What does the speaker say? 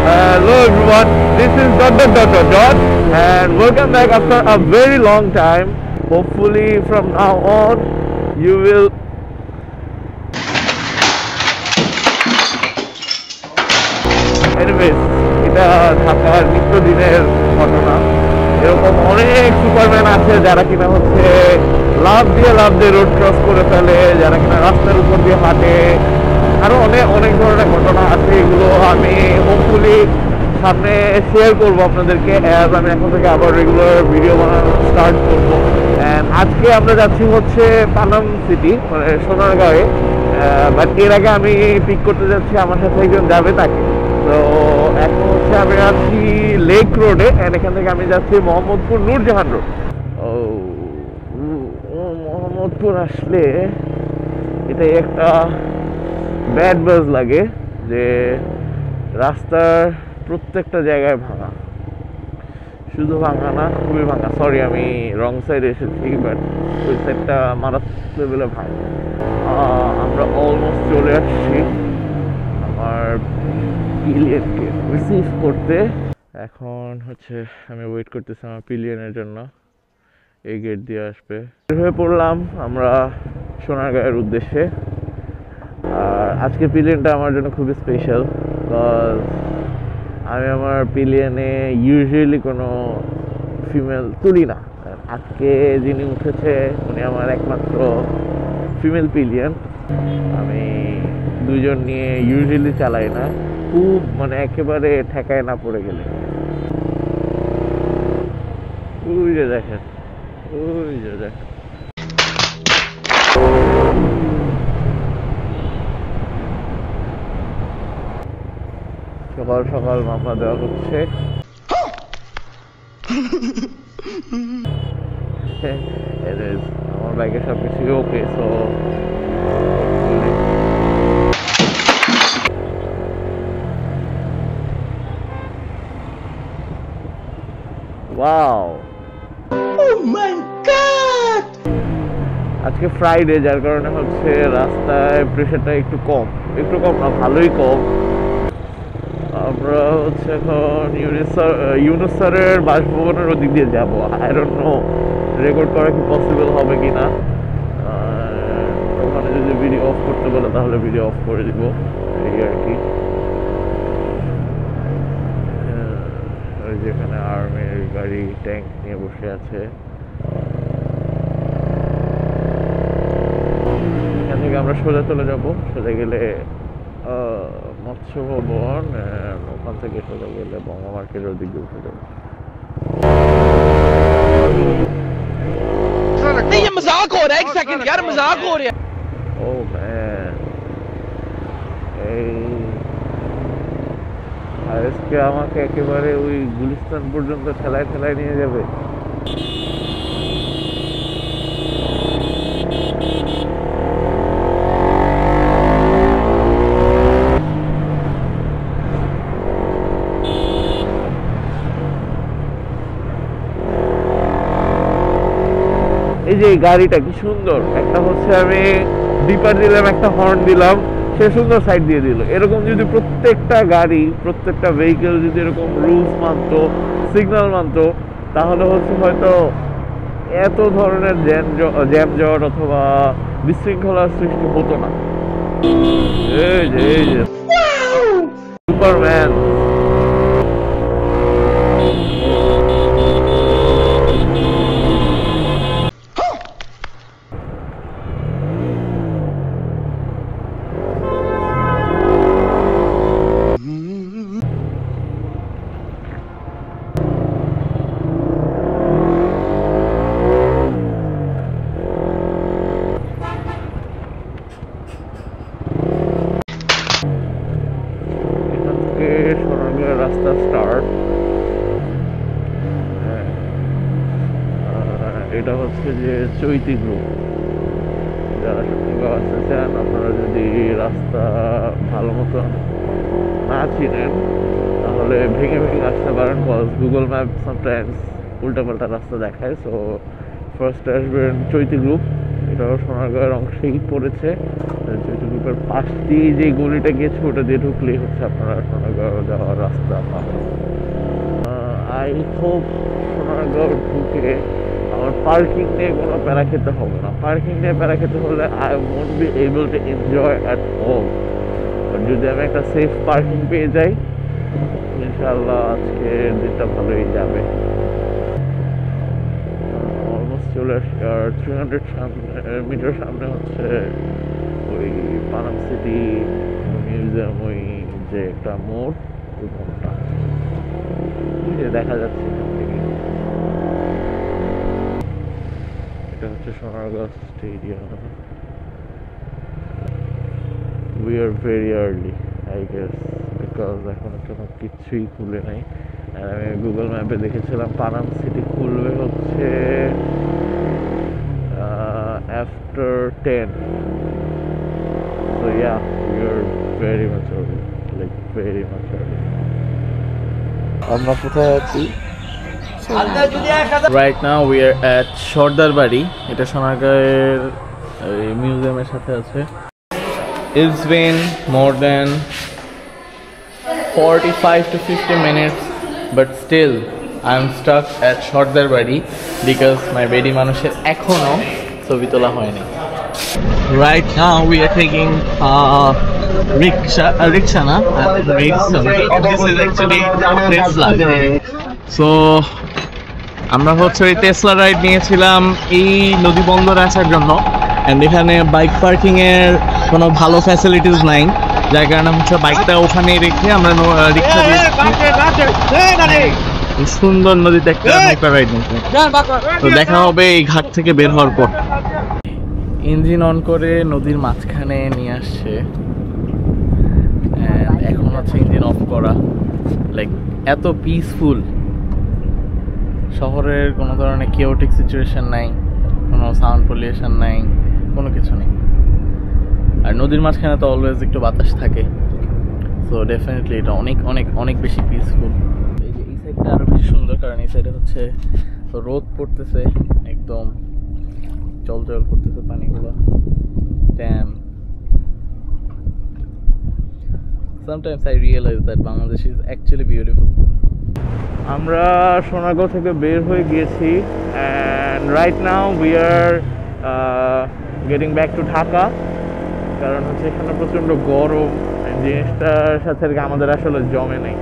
Hello everyone, this is dot and welcome back after a very long time. Hopefully from now on you will anyways এটা ঢাকার নিত্যদিনের ঘটনা। এরকম অনেক Superman আছে যারা কিনা হচ্ছে লাভ দিয়ে রোড ক্রস করে ফেলে, যারা কিনা রাস্তার উপর দিয়ে হাঁটে। আরো অনেক অনেক ধরনের ঘটনা আছে, এগুলো আমি হোপফুলি সামনে শেয়ার করবো আপনাদেরকে। আমি এখন থেকে আবার রেগুলার ভিডিও বানানো স্টার্ট করবো। আজকে আমরা যাচ্ছি হচ্ছে পানাম সিটি, মানে সোনারগাঁয়ে। বাট এর আগে আমি পিক করতে যাচ্ছি, আমার সাথে একজন যাবে তাকে। তো এখন হচ্ছে আমি যাচ্ছি লেক রোডে, অ্যান্ড এখান থেকে আমি যাচ্ছি মোহাম্মদপুর নূরজাহান রোড। মোহাম্মদপুর আসলে এটাই একটা ব্যাড বাজ লাগে যে রাস্তার প্রত্যেকটা জায়গায় ভাঙা, শুধু ভাঙা না, খুবই ভাঙা। সরি আমি রং সাইডে এসেছি, বাট ওই সাইডটা মারাত্মক লেভেলে ভাঙা। আমরা অলমোস্ট চলে আসছি আমার পিলিয়নকে রিসিভ করতে। এখন হচ্ছে আমি ওয়েট করতেছি আমার পিলিয়নের জন্য, এই গেট দিয়ে আসবে। হয়ে পড়লাম আমরা সোনারগাঁয়ের উদ্দেশ্যে। আর আজকে পিলিয়নটা আমার জন্য খুবই স্পেশাল, বিকজ আমি আমার পিলিয়নে ইউজুয়ালি কোনো ফিমেল তুলি না। আজকে যিনি উঠেছে উনি আমার একমাত্র ফিমেল পিলিয়ন। আমি দুজন নিয়ে ইউজুয়ালি চালাই না, খুব মানে একেবারে ঠেকায় না পড়ে গেলে। ওই যে দেখেন, ওই যে দেখেন, সকাল সকাল মামলা দেওয়া হচ্ছে। আমার বাইকে সব কিছুই okay. So wow, oh my god! আজকে ফ্রাইডে, যার কারণে হচ্ছে রাস্তায় প্রেশারটা একটু কম না, ভালোই কম। আমরা হচ্ছে এখন ইউনুস স্যারের বাসভবনের ওদিক দিয়ে যাবো। আই ডোন্ট নো রেকর্ড করা কি পসিবল হবে কিনা। ওখানে যদি ভিডিও অফ করতে বলে তাহলে ভিডিও অফ করে দিব, এই আর কি। যেখানে আর্মির গাড়ি ট্যাঙ্ক নিয়ে বসে আছে, এখান থেকে আমরা সোজা চলে যাবো। সোজা গেলে মৎস্য ভবন, ওখান থেকে সোজা গেলে বঙ্গ মার্কেটের ওদিক দিয়ে উঠে যাবো। আজকে আমাকে একেবারে ওই গুলিস্তান পর্যন্ত ঠেলায় নিয়ে যাবে। এই যে গাড়িটা কি সুন্দর, একটা হচ্ছে আমি ডিপার দিলাম, একটা হর্ন দিলাম, সে সুন্দর সাইড দিয়ে দিল। এরকম যদি প্রত্যেকটা গাড়ি, প্রত্যেকটা ভেহিকেল যদি এরকম রুলস মানতো, সিগন্যাল মানতো, তাহলে হচ্ছে হয়তো এত ধরনের জ্যামজট অথবা বিশৃঙ্খলার সৃষ্টি হতো না। এই যে সুপারম্যান। রাস্তা স্টার্ট। এটা হচ্ছে যে চৈতি গ্রুপ। যারা সত্যিকার আসতে চান, আপনারা যদি রাস্তা ভালো মতন না চিনেন তাহলে ভেঙে আসতে পারেন, কজ গুগল ম্যাপ সামটাইমস উল্টাপাল্টা রাস্তা দেখায়। সো ফার্স্ট আসবেন চৈতি গ্রুপ, এটাও সোনারগাঁয়ের অংশেই পড়েছে। চৈতি গ্রুপের পাশ দিয়ে যে গলিটা গিয়েছে ওটা দিয়ে ঢুকলেই হচ্ছে আপনারা সোনারগাঁও যাওয়ার রাস্তা। হোপ সোনারগাঁও ঢুকে আমার পার্কিং নিয়ে কোনো প্যারা খেতে হবে না। পার্কিং নিয়ে প্যারা খেতে হলে I won't be able to enjoy at home. যদি আমি একটা সেফ পার্কিং পেয়ে যাই, ইনশাআল্লাহ আজকের দিনটা ভালোই যাবে। অলমোস্ট চলে আসি। আর 300 মিটার সামনে হচ্ছে ওই পানাম সিটি মিউজিয়াম, ওই যে একটা মোড়, ওই মোড়টা দেখা যাচ্ছে এখান থেকে। এটা হচ্ছে Sonargaon stadium. We are very early, I guess, because এখনো কোনো কিছুই খুলে নাই। আর আমি গুগল ম্যাপে দেখেছিলাম পানাম সিটি খুলবে হচ্ছে after 10. So yeah, we are very much early, like very much early. আমরা কোথায় আছি? Right now we are at সর্দার বাড়ি। এটা সোনারগাঁওয়ের মিউজিয়ামের সাথে আছে। It's been more than 45 to 50 minutes, but still I'm stuck at সর্দার বাড়ি because my বেডি মানুষের এখনো ছবি তোলা হয়নি। Right now we are taking rickshaw na? This is actually Tesla. So আমরা হচ্ছে ওই টেসলা রাইড নিয়েছিলাম এই নদী বন্দরে আসার জন্য, এন্ড এখানে বাইক পার্কিং এর কোনো ভালো ফ্যাসিলিটিস নাই, যার কারণে হচ্ছে বাইকটা ওখানে রেখে আমরা রিক্সা দিয়ে সুন্দর নদীতে একটা নৌকা রাইড নিয়েছি। তো দেখা হবে এই ঘাট থেকে বের হওয়ার পর। ইঞ্জিন অন করে নদীর মাঝখানে নিয়ে আসছে, এখন হচ্ছে ইঞ্জিন অফ করা। লাইক এত পিসফুল, শহরের কোনো ধরনের কেওটিক সিচুয়েশন নাই, কোনো সাউন্ড পলিউশন নাই, কোনো কিছু নেই। আর নদীর মাঝখানে তো অলওয়েজ একটু বাতাস থাকে, সো ডেফিনেটলি এটা অনেক অনেক অনেক বেশি পিসফুল। এই যে এই সাইডটা আরও বেশি সুন্দর, কারণ এই সাইডে হচ্ছে রোদ পড়তেছে, একদম জল জল করতেছে পানিগুলো। Dam. Sometimes I realize that Bangladesh is actually beautiful. আমরা সোনারগাঁও থেকে বের হয়ে গিয়েছি, and right now we are getting back to Dhaka, কারণ হচ্ছে এখানে প্রচণ্ড গরম, জিনিসটার সাথে আমাদের আসলে জমে নাই।